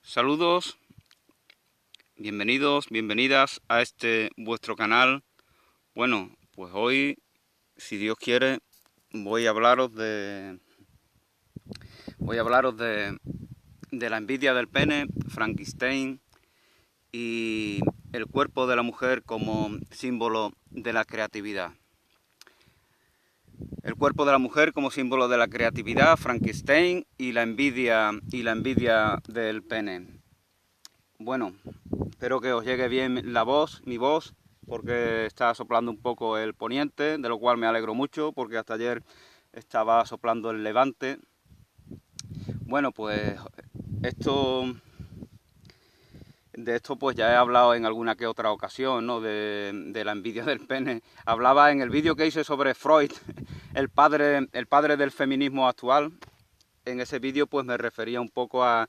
Saludos, bienvenidos, bienvenidas a este vuestro canal. Bueno, pues hoy, si Dios quiere, voy a hablaros de la envidia del pene, Frankenstein y el cuerpo de la mujer como símbolo de la creatividad. El cuerpo de la mujer como símbolo de la creatividad, Frankenstein y la envidia del pene. Bueno, espero que os llegue bien mi voz, porque está soplando un poco el poniente, de lo cual me alegro mucho, porque hasta ayer estaba soplando el levante. Bueno, pues de esto pues ya he hablado en alguna que otra ocasión, ¿no? De la envidia del pene. Hablaba en el vídeo que hice sobre Freud, el padre del feminismo actual. En ese vídeo pues me refería un poco a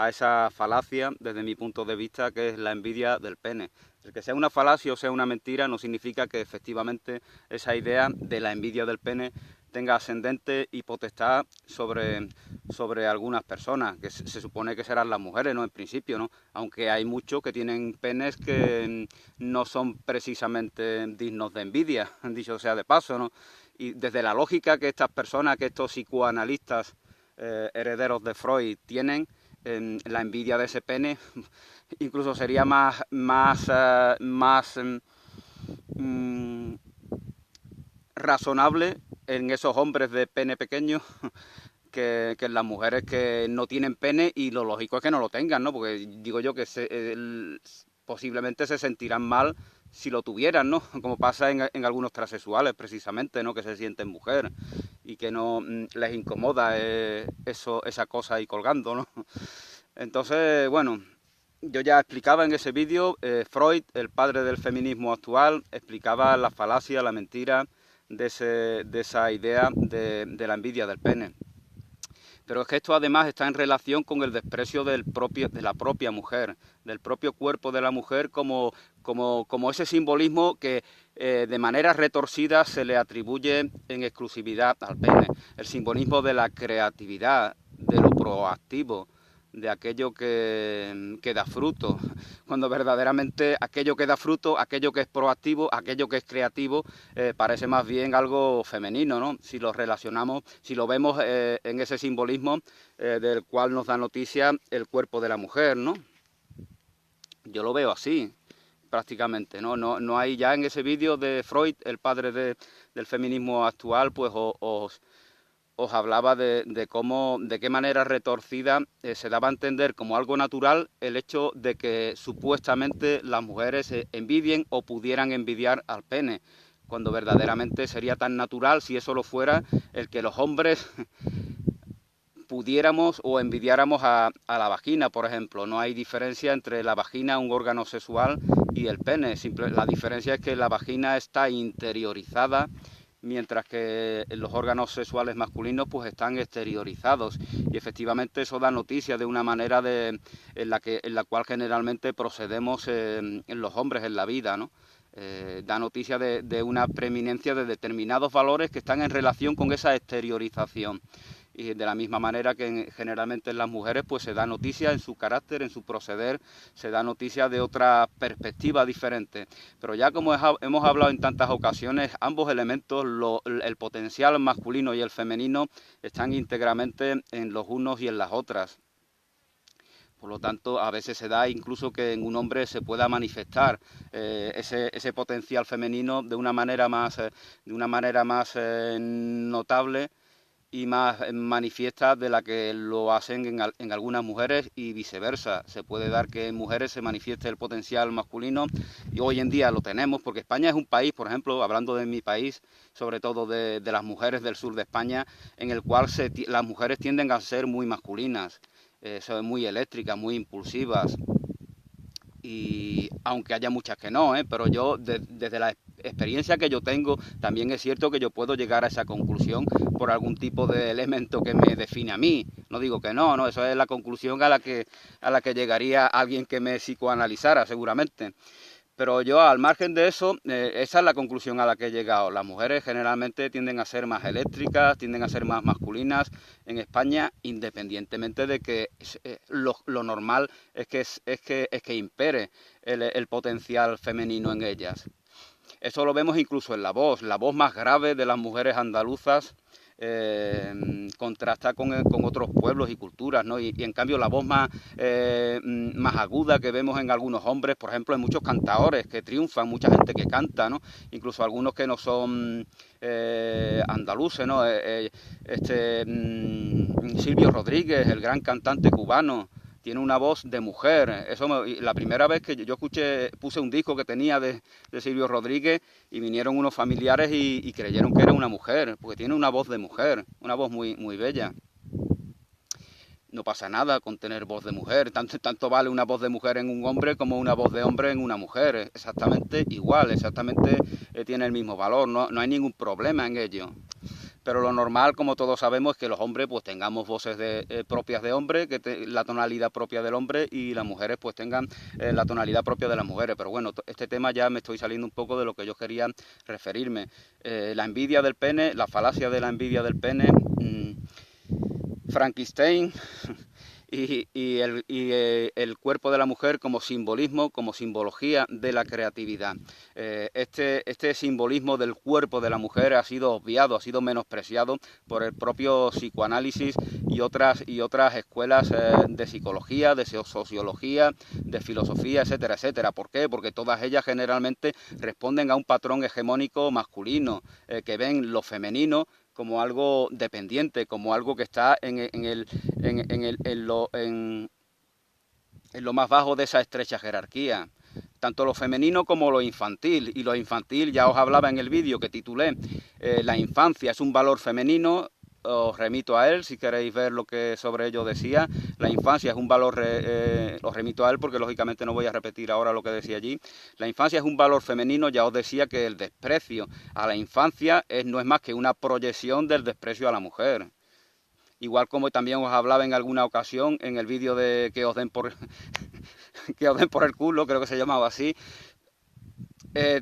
esa falacia, desde mi punto de vista, que es la envidia del pene. El que sea una falacia o sea una mentira no significa que efectivamente esa idea de la envidia del pene tenga ascendente y potestad sobre algunas personas, que se supone que serán las mujeres, ¿no? En principio, ¿no? Aunque hay muchos que tienen penes que no son precisamente dignos de envidia, dicho sea de paso, ¿no? Y desde la lógica que estas personas, que estos psicoanalistas herederos de Freud tienen, la envidia de ese pene incluso sería más razonable en esos hombres de pene pequeño que en las mujeres que no tienen pene, y lo lógico es que no lo tengan, ¿no? Porque digo yo que posiblemente se sentirán mal si lo tuvieran, ¿no? Como pasa en algunos transexuales, precisamente, ¿no? Que se sienten mujer y que no les incomoda esa cosa ahí colgando, ¿no? Entonces, bueno, yo ya explicaba en ese vídeo, Freud, el padre del feminismo actual, explicaba la falacia, la mentira de esa idea de la envidia del pene. Pero es que esto además está en relación con el desprecio de la propia mujer, del propio cuerpo de la mujer como ese simbolismo que de manera retorcida se le atribuye en exclusividad al pene. El simbolismo de la creatividad, de lo proactivo, de aquello que da fruto, cuando verdaderamente aquello que da fruto, aquello que es proactivo, aquello que es creativo, parece más bien algo femenino, ¿no? Si lo relacionamos, si lo vemos en ese simbolismo del cual nos da noticia el cuerpo de la mujer, ¿no? Yo lo veo así, prácticamente, ¿no? No hay ya en ese vídeo de Freud, el padre del feminismo actual, pues os hablaba de cómo, de qué manera retorcida se daba a entender como algo natural el hecho de que supuestamente las mujeres envidien o pudieran envidiar al pene, cuando verdaderamente sería tan natural, si eso lo fuera, el que los hombres pudiéramos o envidiáramos a la vagina, por ejemplo. No hay diferencia entre la vagina, un órgano sexual, y el pene. La diferencia es que la vagina está interiorizada, mientras que los órganos sexuales masculinos pues están exteriorizados, y efectivamente eso da noticia de una manera en la cual generalmente procedemos en los hombres en la vida, ¿no? Da noticia de una preeminencia de determinados valores que están en relación con esa exteriorización, y de la misma manera que generalmente en las mujeres pues se da noticia en su carácter, en su proceder, se da noticia de otra perspectiva diferente. Pero ya como hemos hablado en tantas ocasiones, ambos elementos, el potencial masculino y el femenino, están íntegramente en los unos y en las otras. Por lo tanto, a veces se da incluso que en un hombre se pueda manifestar ese potencial femenino de una manera más notable y más manifiesta de la que lo hacen en algunas mujeres, y viceversa. Se puede dar que en mujeres se manifieste el potencial masculino, y hoy en día lo tenemos, porque España es un país, por ejemplo, hablando de mi país, sobre todo de las mujeres del sur de España, en el cual las mujeres tienden a ser muy masculinas, son muy eléctricas, muy impulsivas, y aunque haya muchas que no, pero yo desde la experiencia que yo tengo, también es cierto que yo puedo llegar a esa conclusión por algún tipo de elemento que me define a mí. No digo que no, eso es la conclusión a la que llegaría alguien que me psicoanalizara, seguramente. Pero yo, al margen de eso, esa es la conclusión a la que he llegado. Las mujeres generalmente tienden a ser más eléctricas, tienden a ser más masculinas en España, independientemente de que lo normal es que impere el potencial femenino en ellas. Eso lo vemos incluso en la voz más grave de las mujeres andaluzas contrasta con otros pueblos y culturas, ¿no? Y en cambio la voz más aguda que vemos en algunos hombres, por ejemplo, en muchos cantadores que triunfan, mucha gente que canta, ¿no? Incluso algunos que no son andaluces, ¿no? Silvio Rodríguez, el gran cantante cubano, tiene una voz de mujer. La primera vez que yo puse un disco que tenía de Silvio Rodríguez y vinieron unos familiares y creyeron que era una mujer, porque tiene una voz de mujer, una voz muy, muy bella. No pasa nada con tener voz de mujer, tanto vale una voz de mujer en un hombre como una voz de hombre en una mujer, exactamente igual, exactamente tiene el mismo valor, no hay ningún problema en ello. Pero lo normal, como todos sabemos, es que los hombres pues tengamos voces propias de hombre, la tonalidad propia del hombre, y las mujeres pues tengan la tonalidad propia de las mujeres. Pero bueno, este tema ya me estoy saliendo un poco de lo que yo quería referirme. La envidia del pene, la falacia de la envidia del pene, Frankenstein y el cuerpo de la mujer como simbolismo, como simbología de la creatividad. Este simbolismo del cuerpo de la mujer ha sido obviado, ha sido menospreciado por el propio psicoanálisis y otras escuelas de psicología, de sociología, de filosofía, etcétera, etcétera. ¿Por qué? Porque todas ellas generalmente responden a un patrón hegemónico masculino, que ven lo femenino como algo dependiente, como algo que está en lo más bajo de esa estrecha jerarquía. Tanto lo femenino como lo infantil. Y lo infantil, ya os hablaba en el vídeo que titulé La infancia es un valor femenino. Os remito a él si queréis ver lo que sobre ello decía. La infancia es un valor, os remito a él porque lógicamente no voy a repetir ahora lo que decía allí. La infancia es un valor femenino. Ya os decía que el desprecio a la infancia no es más que una proyección del desprecio a la mujer. Igual como también os hablaba en alguna ocasión en el vídeo de que os den por que os den por el culo, creo que se llamaba así.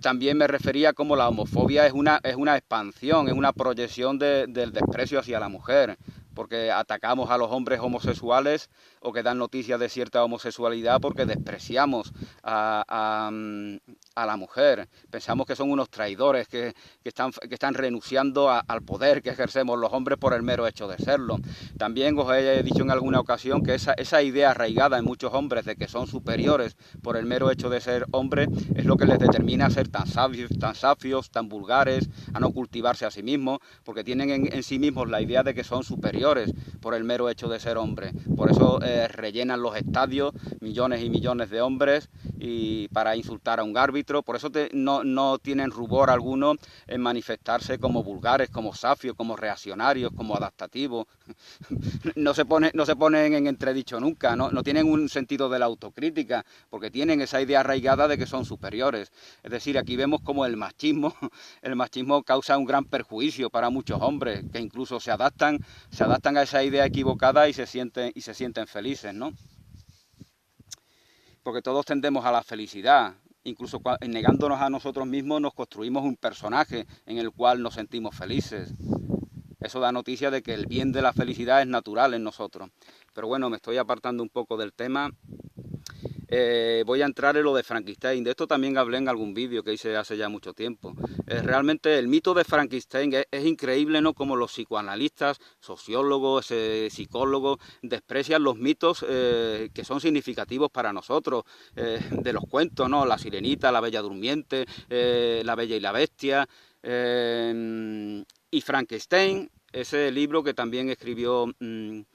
También me refería como la homofobia es una expansión, es una proyección del desprecio hacia la mujer, porque atacamos a los hombres homosexuales o que dan noticias de cierta homosexualidad porque despreciamos a la mujer. Pensamos que son unos traidores que están renunciando al poder que ejercemos los hombres por el mero hecho de serlo. También os he dicho en alguna ocasión que esa idea arraigada en muchos hombres de que son superiores por el mero hecho de ser hombres es lo que les determina a ser tan safios, tan vulgares, a no cultivarse a sí mismos, porque tienen en sí mismos la idea de que son superiores por el mero hecho de ser hombres. Por eso rellenan los estadios millones y millones de hombres y para insultar a un árbitro. Por eso no tienen rubor alguno en manifestarse como vulgares, como safios, como reaccionarios, como adaptativos. No se ponen en entredicho nunca, no tienen un sentido de la autocrítica, porque tienen esa idea arraigada de que son superiores. Es decir, aquí vemos como el machismo causa un gran perjuicio para muchos hombres, que incluso se adaptan a esa idea equivocada y se sienten felices, ¿no? Porque todos tendemos a la felicidad. Incluso negándonos a nosotros mismos nos construimos un personaje en el cual nos sentimos felices. Eso da noticia de que el bien de la felicidad es natural en nosotros. Pero bueno, me estoy apartando un poco del tema. Voy a entrar en lo de Frankenstein. De esto también hablé en algún vídeo que hice hace ya mucho tiempo. Realmente el mito de Frankenstein es increíble, ¿no? Como los psicoanalistas, sociólogos, psicólogos desprecian los mitos que son significativos para nosotros, de los cuentos, ¿no? La Sirenita, la Bella Durmiente, la Bella y la Bestia, y Frankenstein, ese libro que también escribió que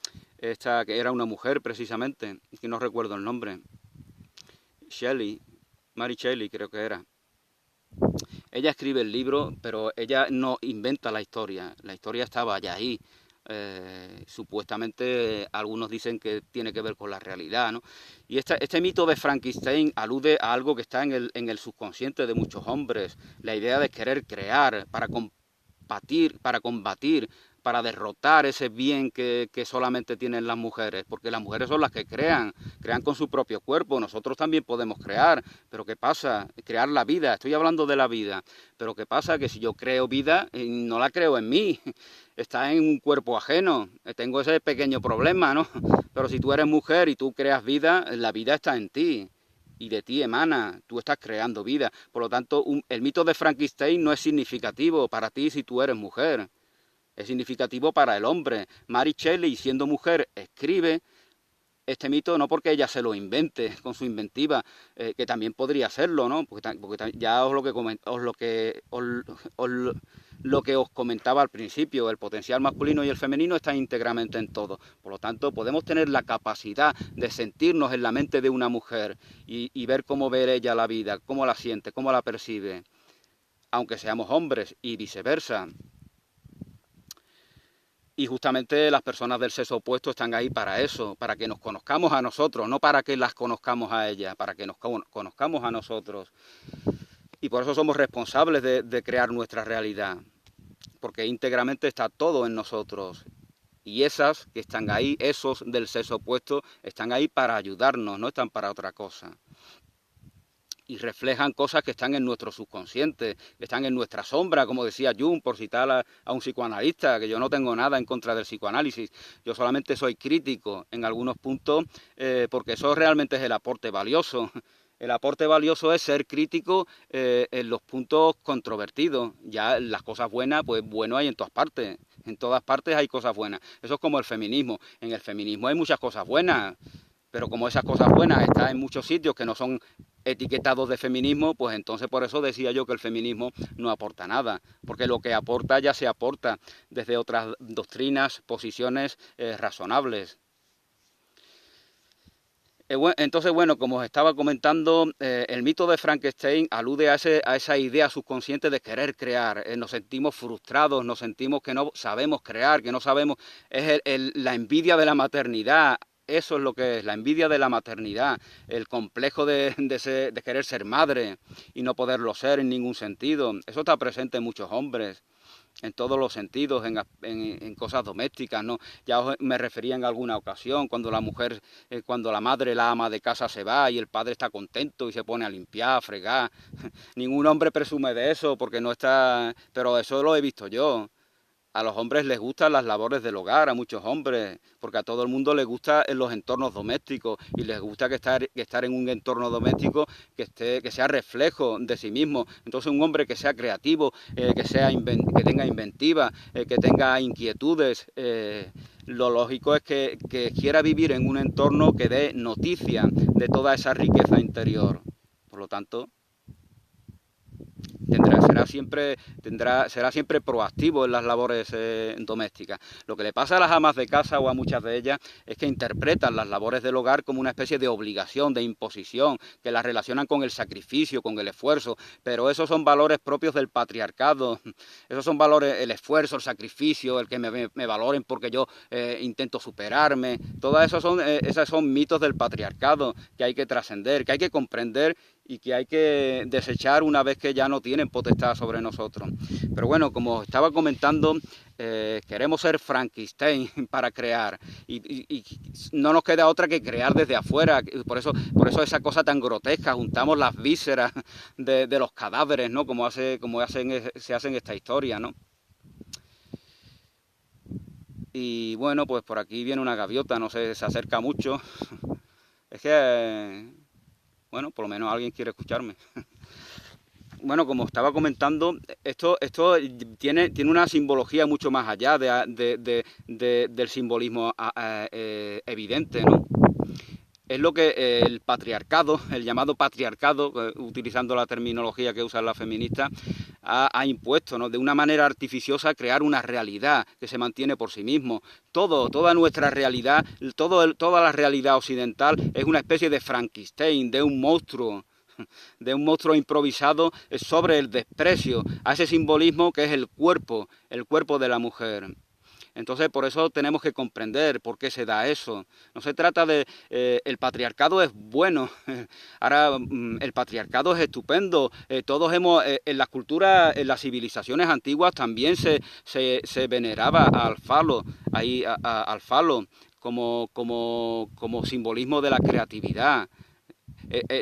era una mujer precisamente, que no recuerdo el nombre. Mary Shelley creo que era. Ella escribe el libro, pero ella no inventa la historia estaba ya ahí. Supuestamente algunos dicen que tiene que ver con la realidad, ¿no? Y este mito de Frankenstein alude a algo que está en el subconsciente de muchos hombres, la idea de querer crear para combatir para derrotar ese bien que solamente tienen las mujeres, porque las mujeres son las que crean con su propio cuerpo. Nosotros también podemos crear, pero ¿qué pasa? Crear la vida, estoy hablando de la vida, pero ¿qué pasa? Que si yo creo vida, no la creo en mí, está en un cuerpo ajeno, tengo ese pequeño problema, ¿no? Pero si tú eres mujer y tú creas vida, la vida está en ti. Y de ti emana, tú estás creando vida. Por lo tanto, el mito de Frankenstein no es significativo para ti si tú eres mujer. Es significativo para el hombre. Mary Shelley, siendo mujer, escribe este mito no porque ella se lo invente con su inventiva, que también podría serlo, ¿no? Porque ya lo que os comentaba al principio, el potencial masculino y el femenino está íntegramente en todo. Por lo tanto, podemos tener la capacidad de sentirnos en la mente de una mujer y ver cómo ve ella la vida, cómo la siente, cómo la percibe, aunque seamos hombres y viceversa. Y justamente las personas del sexo opuesto están ahí para eso, para que nos conozcamos a nosotros, no para que las conozcamos a ellas, para que nos conozcamos a nosotros. Y por eso somos responsables de crear nuestra realidad, porque íntegramente está todo en nosotros. Y esas que están ahí, esos del sexo opuesto, están ahí para ayudarnos, no están para otra cosa. Y reflejan cosas que están en nuestro subconsciente, que están en nuestra sombra, como decía Jung, por citar a un psicoanalista, que yo no tengo nada en contra del psicoanálisis, yo solamente soy crítico en algunos puntos, porque eso realmente es el aporte valioso. El aporte valioso es ser crítico en los puntos controvertidos. Ya las cosas buenas, pues bueno hay en todas partes hay cosas buenas. Eso es como el feminismo. En el feminismo hay muchas cosas buenas, pero como esas cosas buenas están en muchos sitios que no son etiquetados de feminismo, pues entonces por eso decía yo que el feminismo no aporta nada, porque lo que aporta ya se aporta desde otras doctrinas, posiciones razonables. Entonces, bueno, como os estaba comentando, el mito de Frankenstein alude a esa idea subconsciente de querer crear. Nos sentimos frustrados, nos sentimos que no sabemos crear, que no sabemos. Es la envidia de la maternidad. Eso es lo que es, la envidia de la maternidad, el complejo de querer ser madre y no poderlo ser en ningún sentido. Eso está presente en muchos hombres, en todos los sentidos, en cosas domésticas, ¿no? Ya me refería en alguna ocasión, cuando la mujer, cuando la madre, la ama de casa se va y el padre está contento y se pone a limpiar, a fregar. Ningún hombre presume de eso porque no está... Pero eso lo he visto yo. A los hombres les gustan las labores del hogar, a muchos hombres, porque a todo el mundo les gusta en los entornos domésticos y les gusta que estar en un entorno doméstico que sea reflejo de sí mismo. Entonces un hombre que sea creativo, que tenga inventiva, que tenga inquietudes, lo lógico es que quiera vivir en un entorno que dé noticia de toda esa riqueza interior. Por lo tanto, será siempre proactivo en las labores domésticas. Lo que le pasa a las amas de casa o a muchas de ellas es que interpretan las labores del hogar como una especie de obligación, de imposición, que las relacionan con el sacrificio, con el esfuerzo, pero esos son valores propios del patriarcado, esos son valores, el esfuerzo, el sacrificio, el que me valoren porque yo intento superarme, todas esos son mitos del patriarcado que hay que trascender, que hay que comprender y que hay que desechar una vez que ya no tienen potestad sobre nosotros. Pero bueno, como estaba comentando, queremos ser Frankenstein para crear y no nos queda otra que crear desde afuera. Por eso esa cosa tan grotesca, juntamos las vísceras de los cadáveres, ¿no? Se hace en esta historia, ¿no? Y bueno, pues por aquí viene una gaviota, no sé, se acerca mucho. Es que... bueno, por lo menos alguien quiere escucharme. Bueno, como estaba comentando, esto tiene una simbología mucho más allá del simbolismo evidente, ¿no? Es lo que el patriarcado, el llamado patriarcado, utilizando la terminología que usan las feministas, ha impuesto, ¿no? De una manera artificiosa crear una realidad que se mantiene por sí mismo. Toda nuestra realidad, toda la realidad occidental es una especie de Frankenstein, de un monstruo improvisado sobre el desprecio a ese simbolismo que es el cuerpo de la mujer. Entonces, por eso tenemos que comprender por qué se da eso. No se trata de... el patriarcado es bueno. Ahora, el patriarcado es estupendo. Todos hemos... en las culturas, en las civilizaciones antiguas también se veneraba al falo, al falo como simbolismo de la creatividad.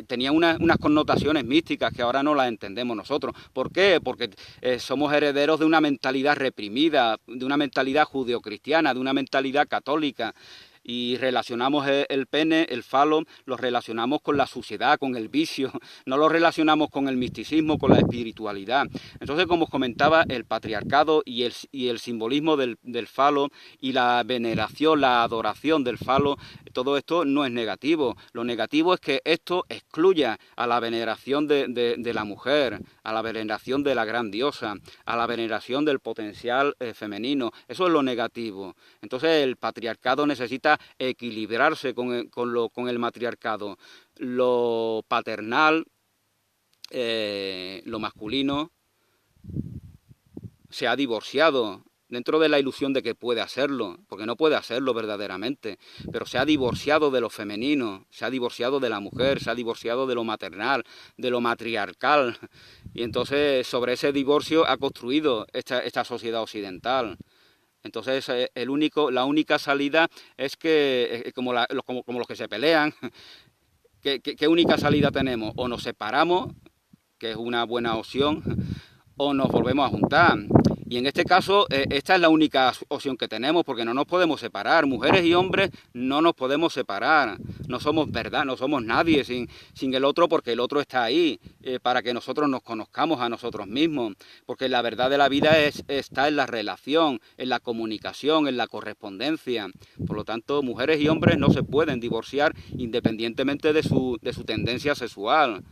Tenía unas connotaciones místicas que ahora no las entendemos nosotros. ¿Por qué? Porque somos herederos de una mentalidad reprimida, de una mentalidad judeocristiana, de una mentalidad católica. Y relacionamos el pene, el falo, lo relacionamos con la suciedad, con el vicio, no lo relacionamos con el misticismo, con la espiritualidad. Entonces, como os comentaba, el patriarcado y el simbolismo del falo y la veneración, la adoración del falo, todo esto no es negativo. Lo negativo es que esto excluya a la veneración de la mujer, a la veneración de la gran diosa, a la veneración del potencial femenino. Eso es lo negativo. Entonces, el patriarcado necesita equilibrarse con el matriarcado. Lo paternal, lo masculino, se ha divorciado dentro de la ilusión de que puede hacerlo, porque no puede hacerlo verdaderamente, pero se ha divorciado de lo femenino, se ha divorciado de la mujer, se ha divorciado de lo maternal, de lo matriarcal, y entonces sobre ese divorcio ha construido esta sociedad occidental. Entonces la única salida es que, como los que se pelean, ¿qué única salida tenemos? O nos separamos, que es una buena opción, o nos volvemos a juntar. Y en este caso, esta es la única opción que tenemos, porque no nos podemos separar. Mujeres y hombres no nos podemos separar. No somos verdad, no somos nadie sin el otro, porque el otro está ahí, para que nosotros nos conozcamos a nosotros mismos. Porque la verdad de la vida está en la relación, en la comunicación, en la correspondencia. Por lo tanto, mujeres y hombres no se pueden divorciar independientemente de su tendencia sexual.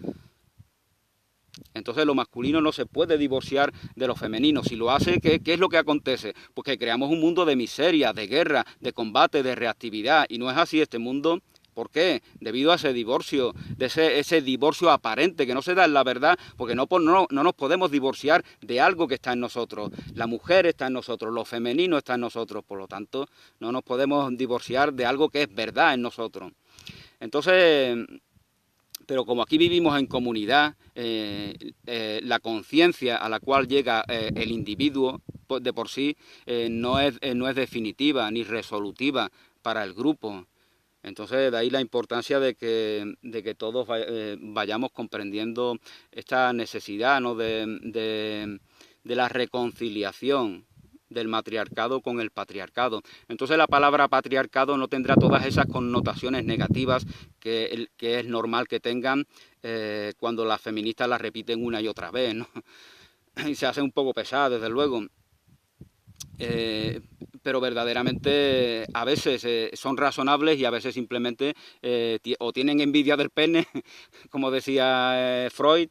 Entonces lo masculino no se puede divorciar de lo femenino. Si lo hace, ¿qué es lo que acontece? Pues que creamos un mundo de miseria, de guerra, de combate, de reactividad. Y no es así este mundo. ¿Por qué? Debido a ese divorcio, de ese divorcio aparente que no se da en la verdad, porque no nos podemos divorciar de algo que está en nosotros. La mujer está en nosotros, lo femenino está en nosotros, por lo tanto, no nos podemos divorciar de algo que es verdad en nosotros. Entonces, pero como aquí vivimos en comunidad, la conciencia a la cual llega el individuo de por sí no es definitiva ni resolutiva para el grupo. Entonces, de ahí la importancia de que todos vayamos comprendiendo esta necesidad, ¿no?, de la reconciliación del matriarcado con el patriarcado. Entonces la palabra patriarcado no tendrá todas esas connotaciones negativas que es normal que tengan cuando las feministas las repiten una y otra vez, ¿no? Y se hace un poco pesado, desde luego. Pero verdaderamente a veces son razonables y a veces simplemente o tienen envidia del pene, como decía Freud,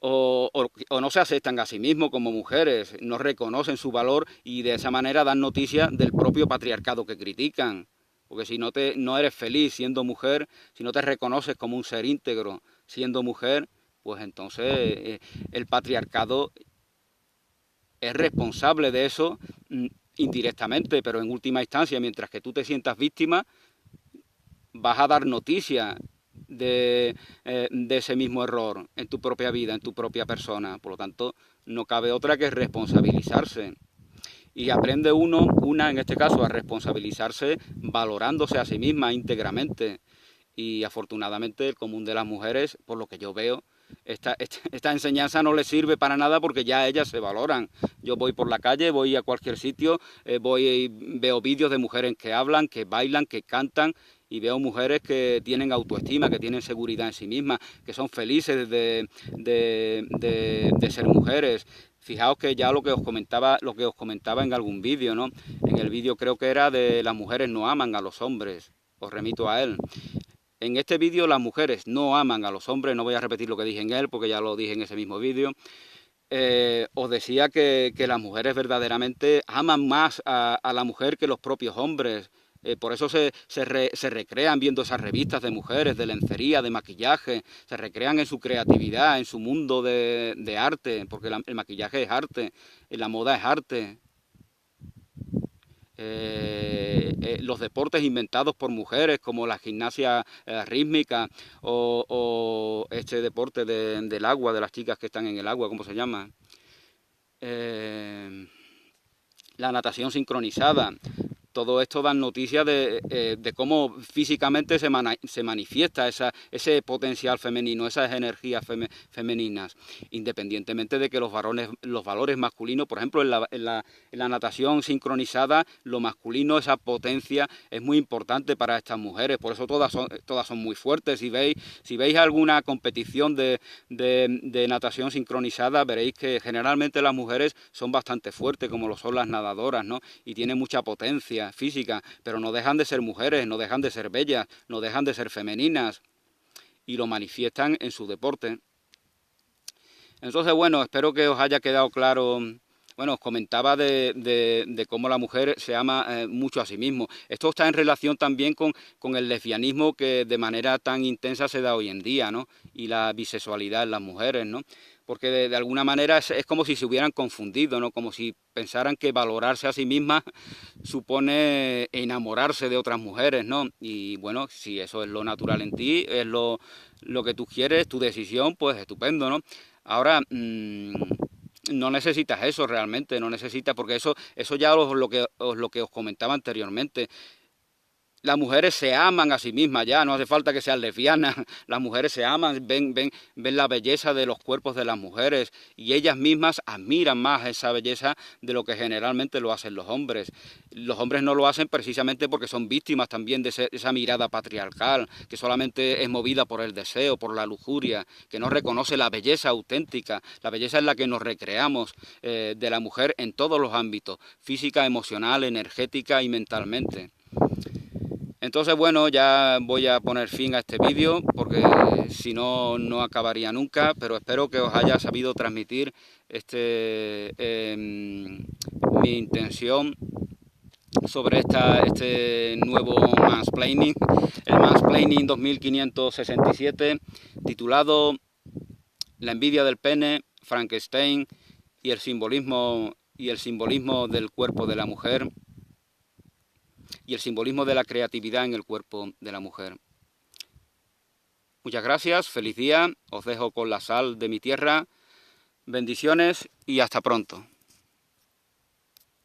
o no se aceptan a sí mismos como mujeres, no reconocen su valor y de esa manera dan noticia del propio patriarcado que critican. Porque si no eres feliz siendo mujer, si no te reconoces como un ser íntegro siendo mujer, pues entonces el patriarcado es responsable de eso indirectamente, pero en última instancia, mientras que tú te sientas víctima, vas a dar noticia de ese mismo error en tu propia vida, en tu propia persona. Por lo tanto, no cabe otra que responsabilizarse. Y aprende una en este caso, a responsabilizarse valorándose a sí misma íntegramente. Y afortunadamente el común de las mujeres, por lo que yo veo, esta enseñanza no les sirve para nada porque ya ellas se valoran. Yo voy por la calle, voy a cualquier sitio, veo vídeos de mujeres que hablan, que bailan, que cantan, y veo mujeres que tienen autoestima, que tienen seguridad en sí mismas, que son felices de ser mujeres. Fijaos que ya lo que os comentaba en algún vídeo, ¿no? En el vídeo creo que era de las mujeres no aman a los hombres. Os remito a él. En este vídeo las mujeres no aman a los hombres, no voy a repetir lo que dije en él porque ya lo dije en ese mismo vídeo. Os decía que las mujeres verdaderamente aman más a la mujer que los propios hombres. Por eso se recrean viendo esas revistas de mujeres, de lencería, de maquillaje, se recrean en su creatividad, en su mundo de arte, porque el maquillaje es arte, la moda es arte. los deportes inventados por mujeres como la gimnasia rítmica o este deporte del agua, de las chicas que están en el agua, ¿cómo se llama? La natación sincronizada. Todo esto dan noticias de cómo físicamente se manifiesta ese potencial femenino, esas energías femeninas, independientemente de que los valores masculinos, por ejemplo, en la natación sincronizada, lo masculino, esa potencia es muy importante para estas mujeres, por eso todas son muy fuertes. Si veis alguna competición de natación sincronizada, veréis que generalmente las mujeres son bastante fuertes, como lo son las nadadoras, ¿no? Y tienen mucha potencia física, pero no dejan de ser mujeres, no dejan de ser bellas, no dejan de ser femeninas y lo manifiestan en su deporte. Entonces, bueno, espero que os haya quedado claro. Bueno, os comentaba de cómo la mujer se ama mucho a sí mismo. Esto está en relación también con el lesbianismo que de manera tan intensa se da hoy en día, ¿no? Y la bisexualidad en las mujeres, ¿no? Porque de alguna manera es como si se hubieran confundido, ¿no? Como si pensaran que valorarse a sí misma supone enamorarse de otras mujeres, ¿no? Y bueno, si eso es lo natural en ti, es lo que tú quieres, tu decisión, pues estupendo, ¿no? Ahora, no necesitas eso realmente, no necesitas, porque eso ya lo que os comentaba anteriormente. Las mujeres se aman a sí mismas ya, no hace falta que sean lesbianas, las mujeres se aman, ven la belleza de los cuerpos de las mujeres y ellas mismas admiran más esa belleza de lo que generalmente lo hacen los hombres. Los hombres no lo hacen precisamente porque son víctimas también de esa mirada patriarcal, que solamente es movida por el deseo, por la lujuria, que no reconoce la belleza auténtica, la belleza en la que nos recreamos de la mujer en todos los ámbitos, física, emocional, energética y mentalmente. Entonces, bueno, ya voy a poner fin a este vídeo porque si no, no acabaría nunca, pero espero que os haya sabido transmitir mi intención sobre este nuevo mansplaining, el mansplaining 2567, titulado La envidia del pene, Frankenstein y el simbolismo del cuerpo de la mujer, y el simbolismo de la creatividad en el cuerpo de la mujer. Muchas gracias, feliz día, os dejo con la sal de mi tierra, bendiciones y hasta pronto.